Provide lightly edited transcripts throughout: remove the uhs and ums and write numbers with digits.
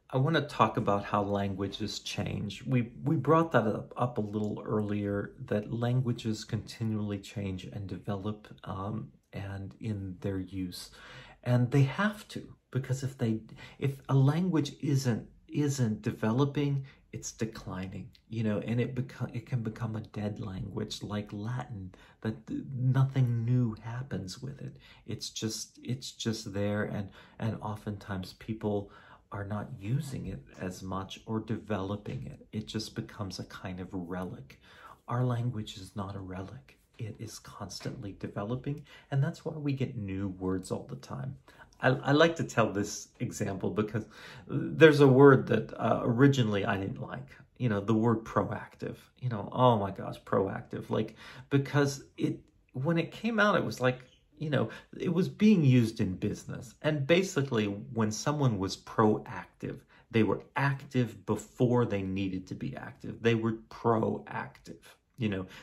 I want to talk about how languages change. We brought that up a little earlier, that languages continually change and develop, and in their use, and they have to, because if a language isn't developing, it's declining, and it can become a dead language like Latin, that nothing new happens with it. It's just there, and oftentimes people are not using it as much or developing it. It just becomes a kind of relic. Our language is not a relic. It is constantly developing, and that's why we get new words all the time. I like to tell this example because there's a word that originally I didn't like. The word proactive. Oh my gosh, proactive. Because when it came out, it was like, it was being used in business. And basically, when someone was proactive, they were active before they needed to be active. They were proactive,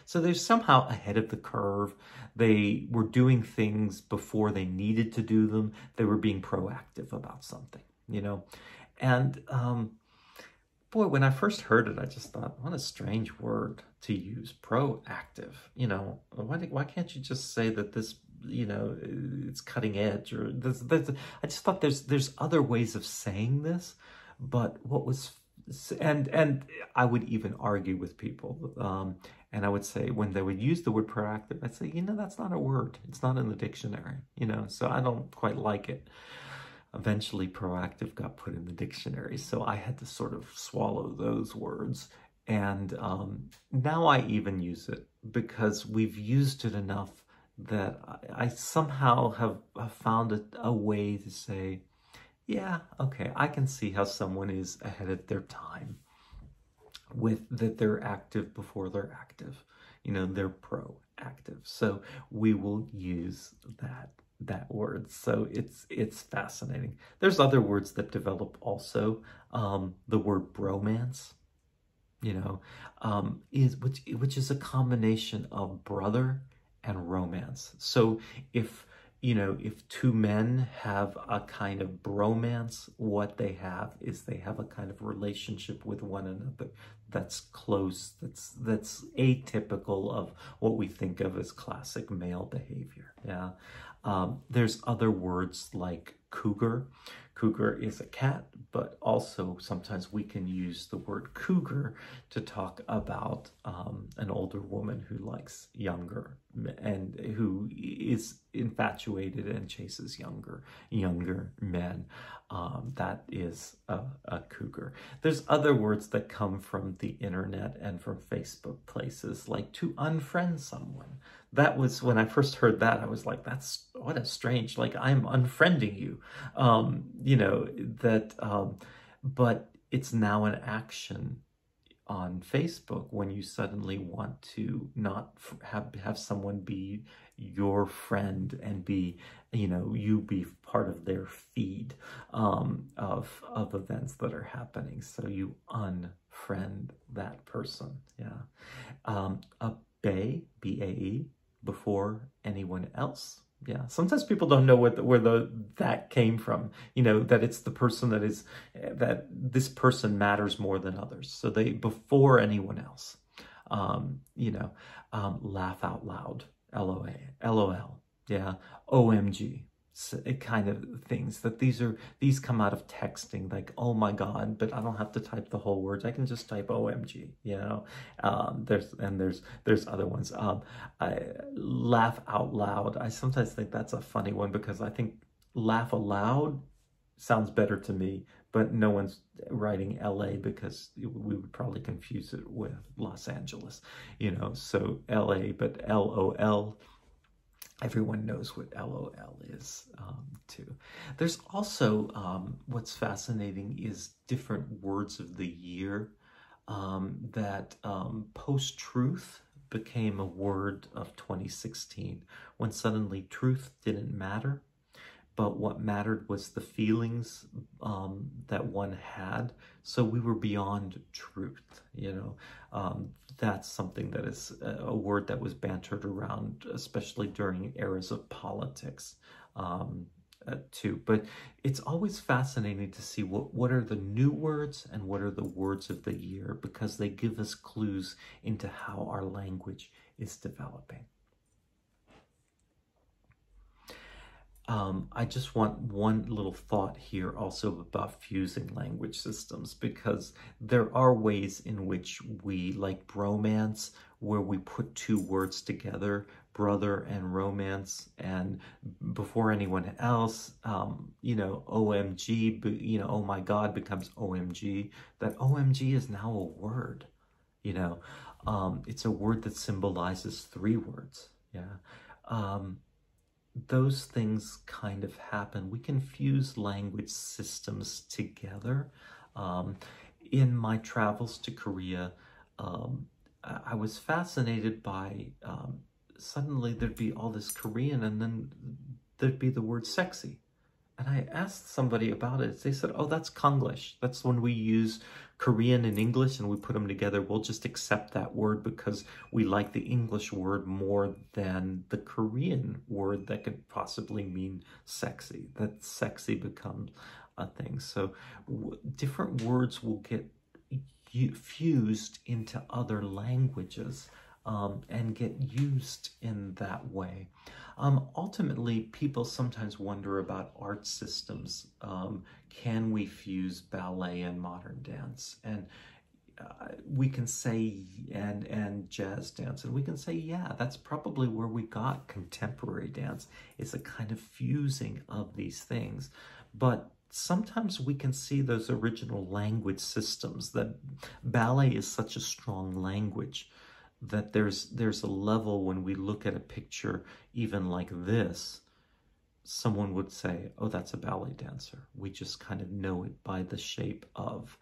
So they're somehow ahead of the curve. They were doing things before they needed to do them. They were being proactive about something. And boy, when I first heard it, I just thought, what a strange word to use, proactive. Why can't you just say that this, it's cutting edge, or I just thought there's other ways of saying this, but what was, and I would even argue with people, and I would say when they would use the word proactive, I'd say, that's not a word. It's not in the dictionary, so I don't quite like it. Eventually, proactive got put in the dictionary, so I had to sort of swallow those words. And now I even use it because we've used it enough that I somehow have found a way to say, yeah, okay, I can see how someone is ahead of their time, with that they're active before they're active. They're proactive. So we will use that word. So it's fascinating. There's other words that develop also. The word bromance, which is a combination of brother and romance. So if two men have a kind of bromance, what they have is they have a kind of relationship with one another that's close, that's atypical of what we think of as classic male behavior. Yeah. There's other words like cougar. Cougar is a cat, but also sometimes we can use the word cougar to talk about an older woman who likes younger and who is infatuated and chases younger men. That is a cougar. There's other words that come from the internet and from Facebook places, like to unfriend someone. That was, when I first heard that, I was like, that's, what a strange, like, I'm unfriending you, but it's now an action on Facebook when you suddenly want to not have someone be your friend and be, you be part of their feed of events that are happening. So you unfriend that person. Yeah. A bae, B-A-E, before anyone else. Yeah, sometimes people don't know where that came from. That it's the person that this person matters more than others. So they, before anyone else. Laugh out loud, LOL. Yeah, OMG. So it kind of things that these come out of texting, like, oh my God, but I don't have to type the whole words. I can just type OMG, there's other ones. I laugh out loud. I sometimes think that's a funny one because I think laugh aloud sounds better to me, but no one's writing LA because we would probably confuse it with Los Angeles, so LA, but LOL. Everyone knows what LOL is, too. There's also, what's fascinating is different words of the year, that post-truth became a word of 2016, when suddenly truth didn't matter, but what mattered was the feelings that one had. So we were beyond truth, That's something that is a word that was bantered around, especially during eras of politics. too. But it's always fascinating to see what are the new words and what are the words of the year, because they give us clues into how our language is developing. I just want one little thought here also about fusing language systems, because there are ways in which we, like bromance, where we put two words together, brother and romance, and before anyone else, you know, OMG, you know, oh my God becomes OMG. That OMG is now a word, you know. It's a word that symbolizes three words, yeah. Those things kind of happen. We can fuse language systems together. In my travels to Korea, I was fascinated by suddenly there'd be all this Korean and then there'd be the word sexy. And I asked somebody about it. They said, oh, that's Konglish. That's when we use Korean and English and we put them together. We'll just accept that word because we like the English word more than the Korean word that could possibly mean sexy. That sexy becomes a thing. So different words will get fused into other languages and get used in that way. Ultimately, people sometimes wonder about art systems. Can we fuse ballet and modern dance? And we can say, and jazz dance, and we can say, yeah, that's probably where we got contemporary dance. It's a kind of fusing of these things. But sometimes we can see those original language systems, that ballet is such a strong language that there's a level when we look at a picture even like this, someone would say, oh, that's a ballet dancer. We just kind of know it by the shape of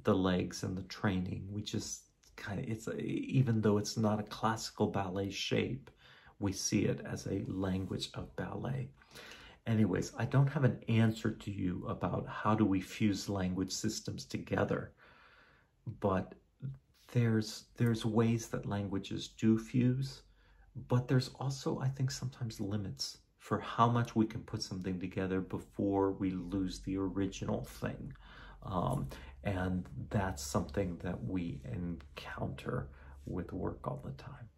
the legs and the training. We just kind of, even though it's not a classical ballet shape, we see it as a language of ballet. Anyways, I don't have an answer to you about how do we fuse language systems together, but there's ways that languages do fuse, but there's also, I think, sometimes limits for how much we can put something together before we lose the original thing. And that's something that we encounter with work all the time.